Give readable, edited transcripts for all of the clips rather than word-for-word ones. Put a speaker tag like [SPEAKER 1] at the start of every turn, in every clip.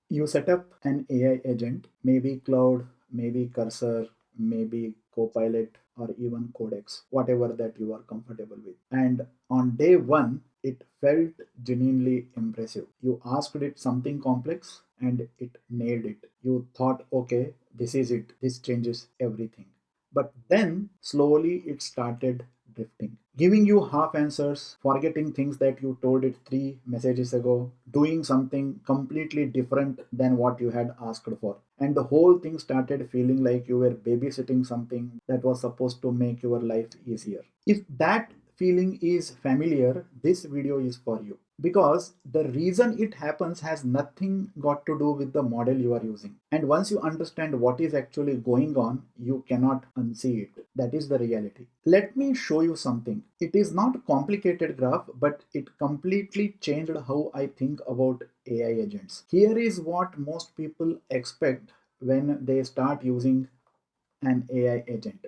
[SPEAKER 1] You set up an AI agent, maybe Cloud, maybe Cursor, maybe Copilot, or even Codex, whatever that you are comfortable with. And on day one, it felt genuinely impressive. You asked it something complex and it nailed it. You thought, okay, this is it, this changes everything. But then slowly it started drifting, giving you half answers, forgetting things that you told it three messages ago, doing something completely different than what you had asked for. And the whole thing started feeling like you were babysitting something that was supposed to make your life easier. If that feeling is familiar, this video is for you. Because the reason it happens has nothing got to do with the model you are using. And once you understand what is actually going on, you cannot unsee it. That is the reality. Let me show you something. It is not complicated graph, but it completely changed how I think about AI agents. Here is what most people expect when they start using an AI agent.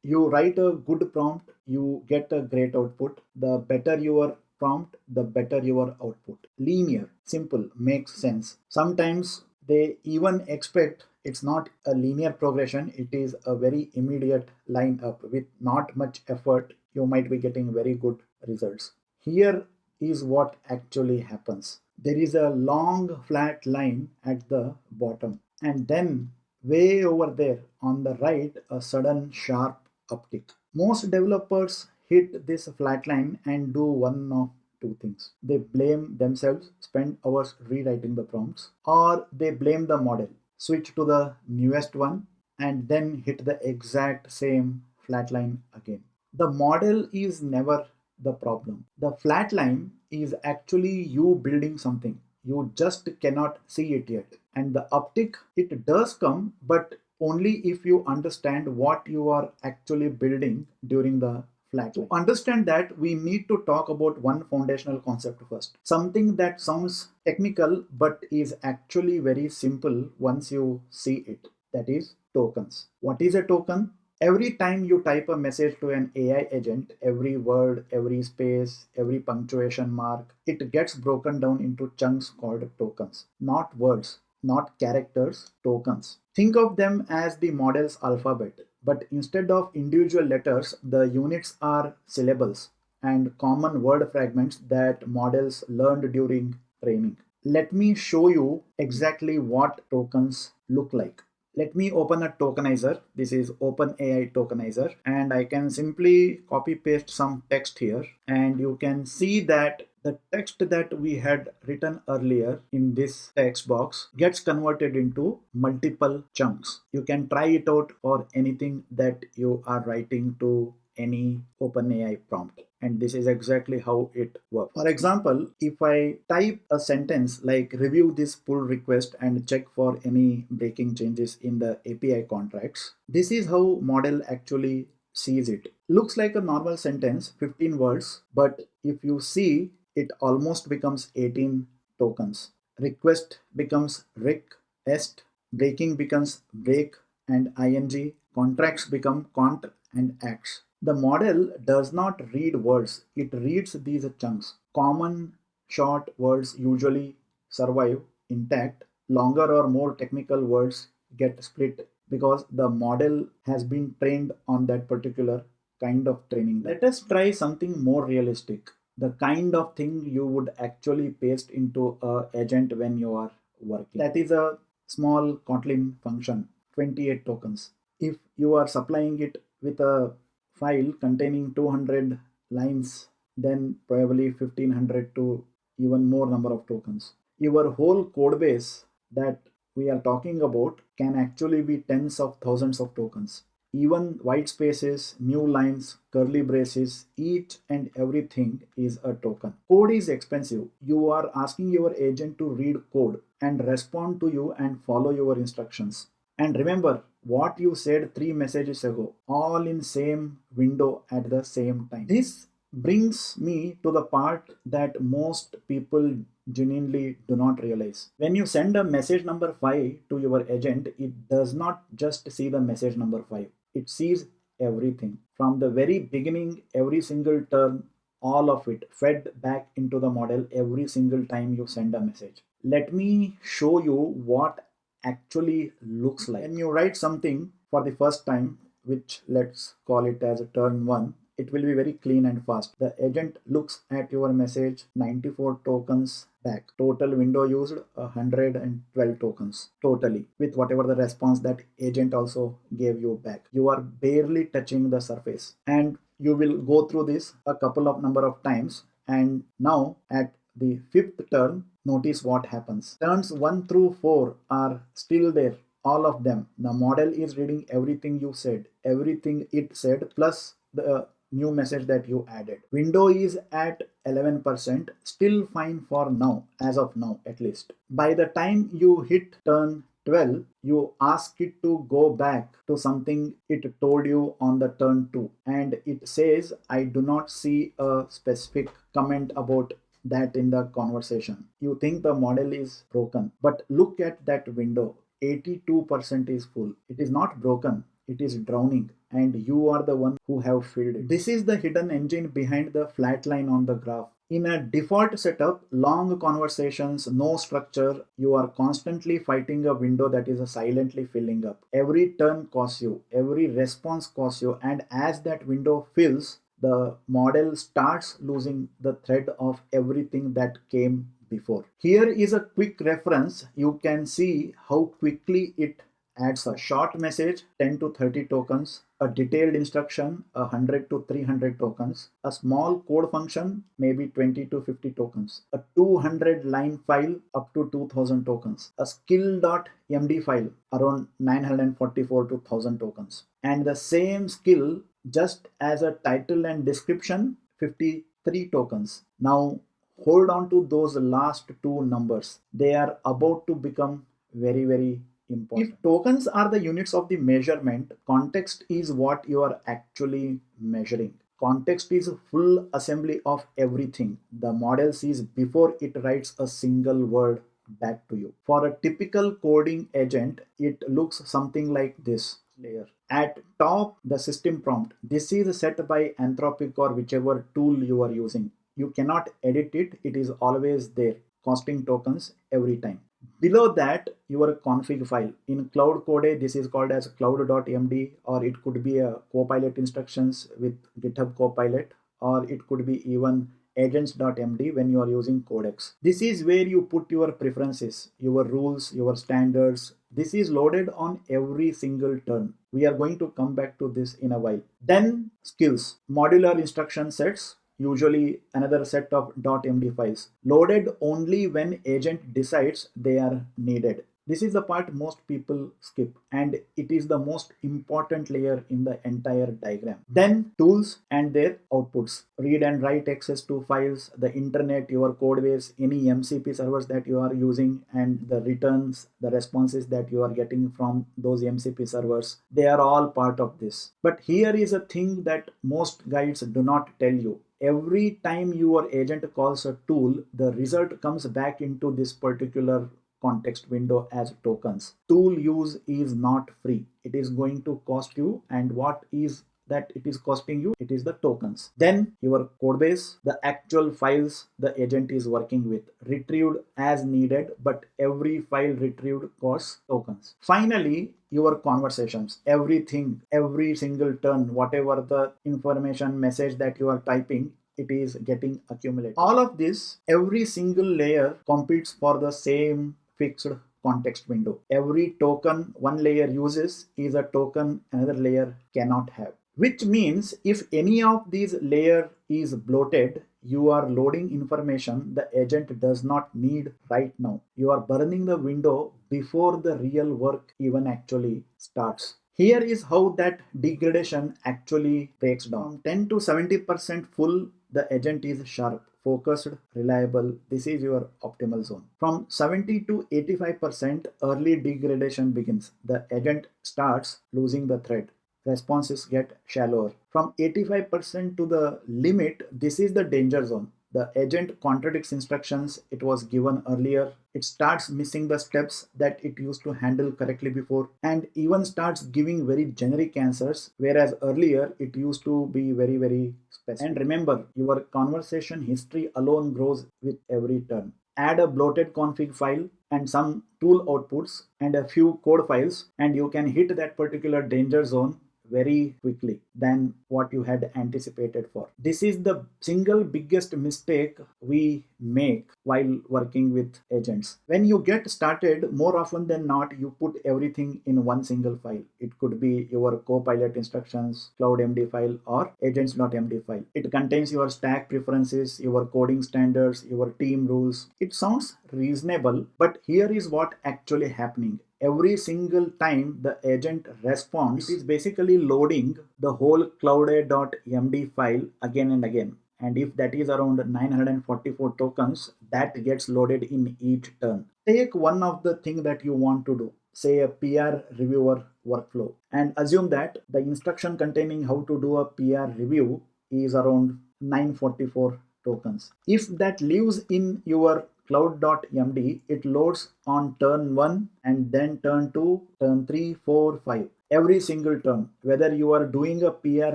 [SPEAKER 1] You write a good prompt, you get a great output. The better your prompt, the better your output. Linear, simple, makes sense. Sometimes they even expect it's not a linear progression, it is a very immediate line up with not much effort. You might be getting very good results. Here is what actually happens. There is a long flat line at the bottom, and then way over there on the right, a sudden sharp uptick. Most developers hit this flat line and do one of two things. They blame themselves, spend hours rewriting the prompts, or they blame the model, switch to the newest one, and then hit the exact same flat line again. The model is never the problem. The flat line is actually you building something. You just cannot see it yet. And the uptick, it does come, but only if you understand what you are actually building during the flat line. To understand that, we need to talk about one foundational concept first. Something that sounds technical but is actually very simple once you see it. That is tokens. What is a token? Every time you type a message to an AI agent, every word, every space, every punctuation mark, it gets broken down into chunks called tokens. Not words, not characters, tokens. Think of them as the model's alphabet, but instead of individual letters, the units are syllables and common word fragments that models learned during training. Let me show you exactly what tokens look like. Let me open a tokenizer. This is OpenAI tokenizer, and I can simply copy paste some text here, and you can see that the text that we had written earlier in this text box gets converted into multiple chunks. You can try it out for anything that you are writing to any OpenAI prompt. And this is exactly how it works. For example, if I type a sentence like review this pull request and check for any breaking changes in the API contracts, this is how model actually sees it. Looks like a normal sentence, 15 words, but if you see, it almost becomes 18 tokens. Request becomes request, breaking becomes break and ing, contracts become cont and acts. The model does not read words, it reads these chunks. Common short words usually survive intact, longer or more technical words get split because the model has been trained on that particular kind of training. Let us try something more realistic, the kind of thing you would actually paste into a agent when you are working. That is a small Kotlin function, 28 tokens. If you are supplying it with a file containing 200 lines, then probably 1500 to even more number of tokens. Your whole code base that we are talking about can actually be tens of thousands of tokens. Even white spaces, new lines, curly braces, each and everything is a token. Code is expensive. You are asking your agent to read code and respond to you and follow your instructions. And remember what you said three messages ago, all in same window at the same time. This brings me to the part that most people genuinely do not realize. When you send a message number 5 to your agent, it does not just see the message number 5. It sees everything. From the very beginning, every single turn all of it fed back into the model every single time you send a message. Let me show you what actually looks like. When you write something for the first time, which let's call it as a turn 1, it will be very clean and fast. The agent looks at your message, 94 tokens back. Total window used 112 tokens totally, with whatever the response that agent also gave you back. You are barely touching the surface, and you will go through this a couple of number of times. And now at the fifth turn, notice what happens. Turns 1 through 4 are still there, all of them. The model is reading everything you said, everything it said, plus the new message that you added. Window is at 11%, still fine for now, as of now at least. By the time you hit turn 12, you ask it to go back to something it told you on the turn 2, and it says, I do not see a specific comment about that in the conversation. You think the model is broken, but look at that window. 82% is full. It is not broken, it is drowning, and you are the one who have filled it. This is the hidden engine behind the flat line on the graph. In a default setup, long conversations, no structure, you are constantly fighting a window that is silently filling up. Every turn costs you, every response costs you, and as that window fills, the model starts losing the thread of everything that came before. Here is a quick reference. You can see how quickly it adds a short message, 10 to 30 tokens, a detailed instruction, 100 to 300 tokens, a small code function, maybe 20 to 50 tokens, a 200 line file up to 2000 tokens, a skill.md file around 944 to 1000 tokens, and the same skill just as a title and description, 53 tokens. Now hold on to those last two numbers. They are about to become very important. If tokens are the units of the measurement, context is what you are actually measuring. Context is full assembly of everything the model sees before it writes a single word back to you. For a typical coding agent, it looks something like this layer. At top, the system prompt. This is set by Anthropic or whichever tool you are using. You cannot edit it. It is always there, costing tokens every time. Below that, your config file. In Cloud Code, this is called as cloud.md, or it could be a Copilot instructions with GitHub Copilot, or it could be even agents.md when you are using Codex. This is where you put your preferences, your rules, your standards. This is loaded on every single turn. We are going to come back to this in a while. Then skills, modular instruction sets, usually another set of .md files, loaded only when agent decides they are needed. This is the part most people skip, and it is the most important layer in the entire diagram. Then tools and their outputs, read and write access to files, the internet, your code base, any MCP servers that you are using, and the returns, the responses that you are getting from those MCP servers, they are all part of this. But here is a thing that most guides do not tell you. Every time your agent calls a tool, the result comes back into this particular context window as tokens. Tool use is not free. It is going to cost you, and what is that it is costing you? It is the tokens. Then your code base, the actual files the agent is working with, retrieved as needed, but every file retrieved costs tokens. Finally, your conversations, everything, every single turn, whatever the information message that you are typing, it is getting accumulated. All of this, every single layer competes for the same fixed context window. Every token one layer uses is a token another layer cannot have. Which means if any of these layer is bloated, you are loading information the agent does not need right now. You are burning the window before the real work even actually starts. Here is how that degradation actually breaks down. From 10 to 70% full, the agent is sharp, focused, reliable. This is your optimal zone. From 70 to 85%, early degradation begins. The agent starts losing the thread. Responses get shallower. From 85% to the limit, this is the danger zone. The agent contradicts instructions it was given earlier. It starts missing the steps that it used to handle correctly before, and even starts giving very generic answers, whereas earlier it used to be very specific. And remember, your conversation history alone grows with every turn. Add a bloated config file and some tool outputs and a few code files, and you can hit that particular danger zone very quickly than what you had anticipated for. This is the single biggest mistake we make while working with agents. When you get started, more often than not, you put everything in one single file. It could be your Copilot instructions, CloudMD file, or agents.md file. It contains your stack preferences, your coding standards, your team rules. It sounds reasonable, but here is what actually happening. Every single time the agent responds, it is basically loading the whole cloud.md file again and again. And if that is around 944 tokens, that gets loaded in each turn. Take one of the thing that you want to do, say a PR reviewer workflow, and assume that the instruction containing how to do a PR review is around 944 tokens. If that lives in your cloud.md, it loads on turn 1 and then turn 2, turn 3, 4, 5. Every single turn, whether you are doing a PR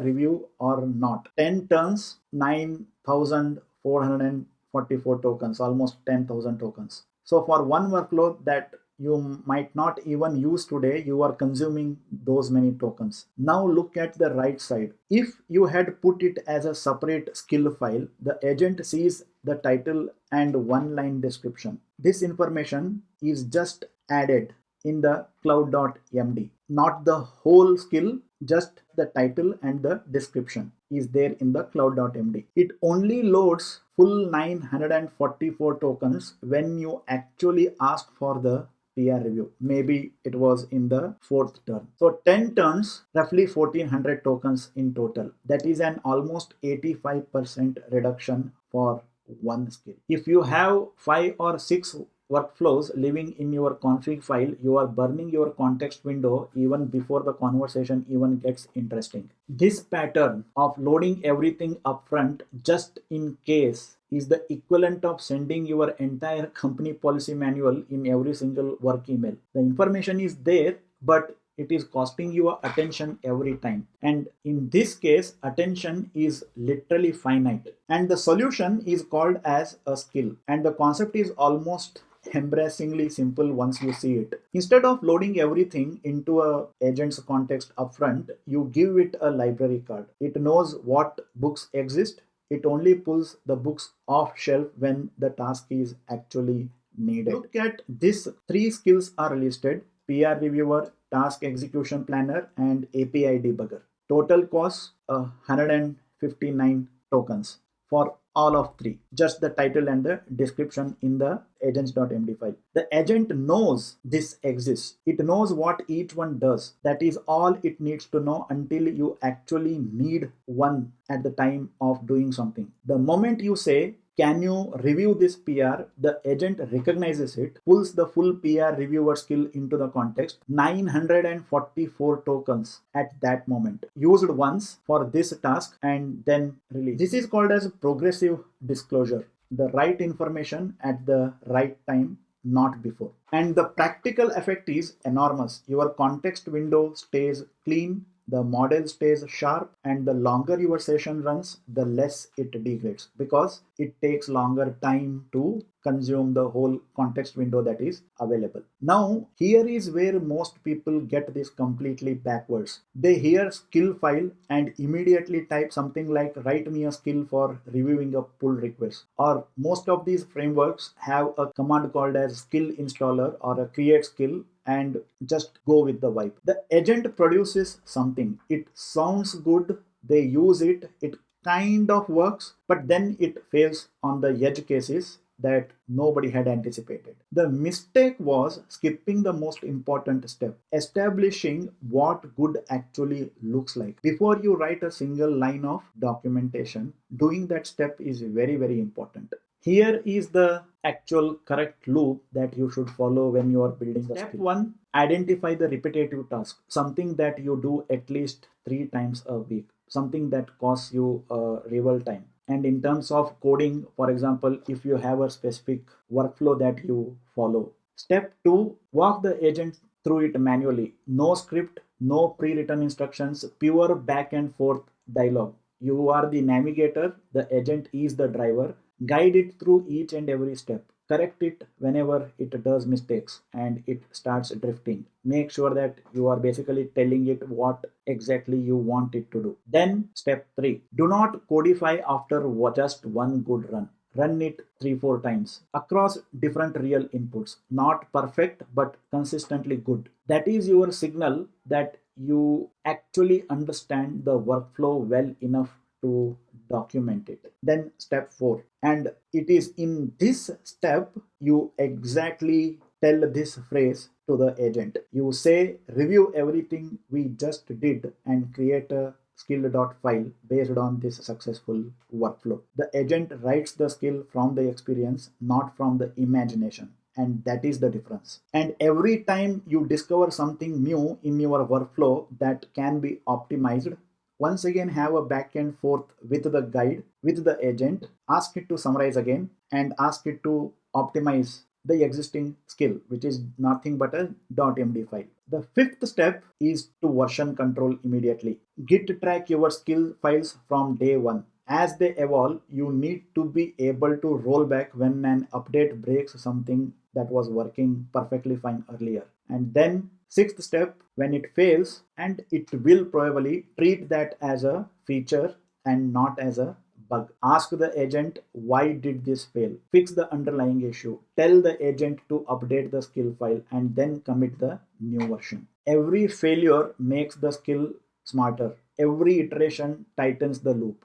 [SPEAKER 1] review or not. 10 turns, 9,444 tokens, almost 10,000 tokens. So for one workload that you might not even use today, you are consuming those many tokens. Now look at the right side. If you had put it as a separate skill file, the agent sees the title and one line description. This information is just added in the cloud.md, not the whole skill, just the title and the description is there in the cloud.md. It only loads full 944 tokens when you actually ask for the PR review. Maybe it was in the 4th turn. So 10 turns, roughly 1400 tokens in total. That is an almost 85% reduction for one skill. If you have 5 or 6 workflows living in your config file, you are burning your context window even before the conversation even gets interesting. This pattern of loading everything upfront just in case is the equivalent of sending your entire company policy manual in every single work email. The information is there, but it is costing you attention every time. And in this case, attention is literally finite. And the solution is called as a skill. And the concept is almost embarrassingly simple once you see it. Instead of loading everything into a agent's context upfront, you give it a library card. It knows what books exist. It only pulls the books off shelf when the task is actually needed. Look at these 3 skills are listed: PR reviewer, task execution planner, and API debugger. Total cost 159 tokens for all of 3, just the title and the description in the agents.md file. The agent knows this exists. It knows what each one does. That is all it needs to know until you actually need one at the time of doing something. The moment you say, "Can you review this PR?" the agent recognizes it, pulls the full PR reviewer skill into the context. 944 tokens at that moment, used once for this task and then released. This is called as progressive disclosure. The right information at the right time, not before. And the practical effect is enormous. Your context window stays clean, the model stays sharp, and the longer your session runs, the less it degrades, because it takes longer time to consume the whole context window that is available. Now, here is where most people get this completely backwards. They hear skill file and immediately type something like, "Write me a skill for reviewing a pull request." Or most of these frameworks have a command called as skill installer or a create skill, and just go with the vibe. The agent produces something. It sounds good. They use it. It kind of works, but then it fails on the edge cases that nobody had anticipated. The mistake was skipping the most important step, establishing what good actually looks like. Before you write a single line of documentation, doing that step is very important. Here is the actual correct loop that you should follow when you are building the skill. Step 1, identify the repetitive task, something that you do at least 3 times a week, something that costs you reval time. And in terms of coding, for example, if you have a specific workflow that you follow, step 2, walk the agent through it manually. No script, no pre-written instructions, pure back and forth dialogue. You are the navigator, the agent is the driver. Guide it through each and every step. Correct it whenever it does mistakes and it starts drifting. Make sure that you are basically telling it what exactly you want it to do. Then step 3, do not codify after just one good run. Run it 3-4 times across different real inputs. Not perfect, but consistently good. That is your signal that you actually understand the workflow well enough to document it. Then step 4, and it is in this step you exactly tell this phrase to the agent. You say, review everything we just did and create a skill.file based on this successful workflow. The agent writes the skill from the experience, not from the imagination. And that is the difference. And every time you discover something new in your workflow that can be optimized, once again have a back and forth with the guide, with the agent, ask it to summarize again and ask it to optimize the existing skill, which is nothing but a .md file. The fifth step is to version control immediately. Git track your skill files from day one. As they evolve, you need to be able to roll back when an update breaks something that was working perfectly fine earlier. And then sixth step, when it fails, and it will probably treat that as a feature and not as a bug. Ask the agent, why did this fail? Fix the underlying issue. Tell the agent to update the skill file and then commit the new version. Every failure makes the skill smarter. Every iteration tightens the loop.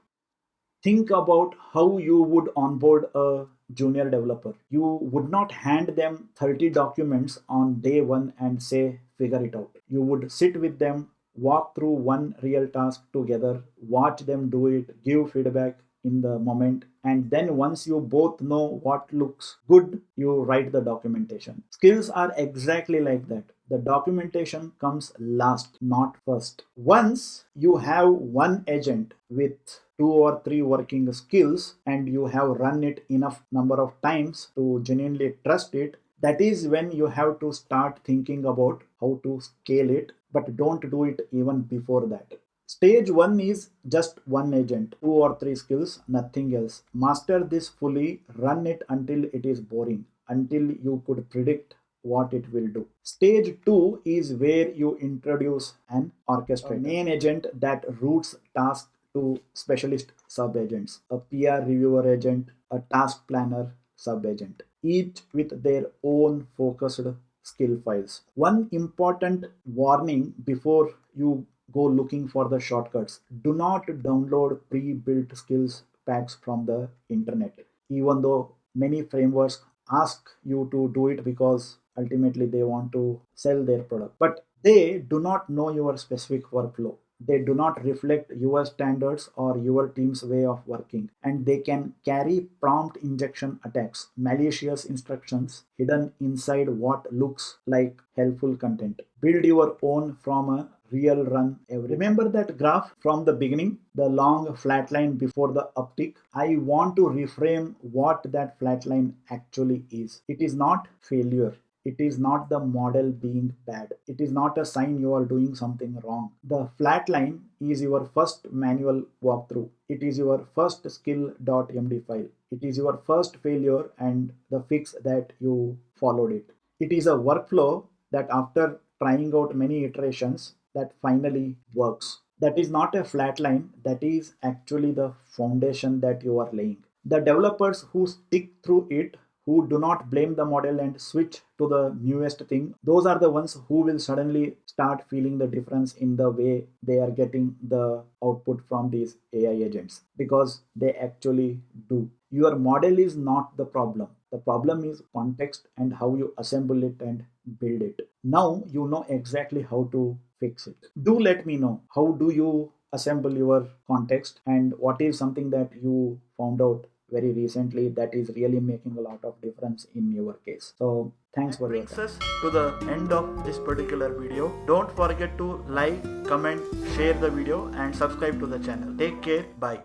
[SPEAKER 1] Think about how you would onboard a junior developer. You would not hand them 30 documents on day one and say, figure it out. You would sit with them, walk through one real task together, watch them do it, give feedback in the moment, and then once you both know what looks good, you write the documentation. Skills are exactly like that. The documentation comes last, not first. Once you have one agent with 2 or 3 working skills and you have run it enough number of times to genuinely trust it, that is when you have to start thinking about how to scale it, but don't do it even before that. Stage 1 is just one agent, 2 or 3 skills, nothing else. Master this fully, run it until it is boring, until you could predict what it will do. Stage 2 is where you introduce an orchestrator, a main agent that routes tasks to specialist sub-agents, a PR reviewer agent, a task planner sub-agent, each with their own focused skill files. One important warning before you go looking for the shortcuts: do not download pre-built skills packs from the internet, even though many frameworks ask you to do it because ultimately they want to sell their product, but they do not know your specific workflow. They do not reflect your standards or your team's way of working, and they can carry prompt injection attacks, malicious instructions hidden inside what looks like helpful content. Build your own from a real run. Remember that graph from the beginning, the long flat line before the uptick? I want to reframe what that flat line actually is. It is not failure. It is not the model being bad. It is not a sign you are doing something wrong. The flat line is your first manual walkthrough. It is your first skill.md file. It is your first failure and the fix that you followed it. It is a workflow that after trying out many iterations that finally works. That is not a flat line. That is actually the foundation that you are laying. The developers who stick through it, who do not blame the model and switch to the newest thing, those are the ones who will suddenly start feeling the difference in the way they are getting the output from these AI agents, because they actually do. Your model is not the problem. The problem is context and how you assemble it and build it. Now you know exactly how to fix it. Do let me know, how do you assemble your context and what is something that you found out very recently that is really making a lot of difference in your case. So thanks for your time. Brings us to the end of this particular video. Don't forget to like, comment, share the video and subscribe to the channel. Take care. Bye.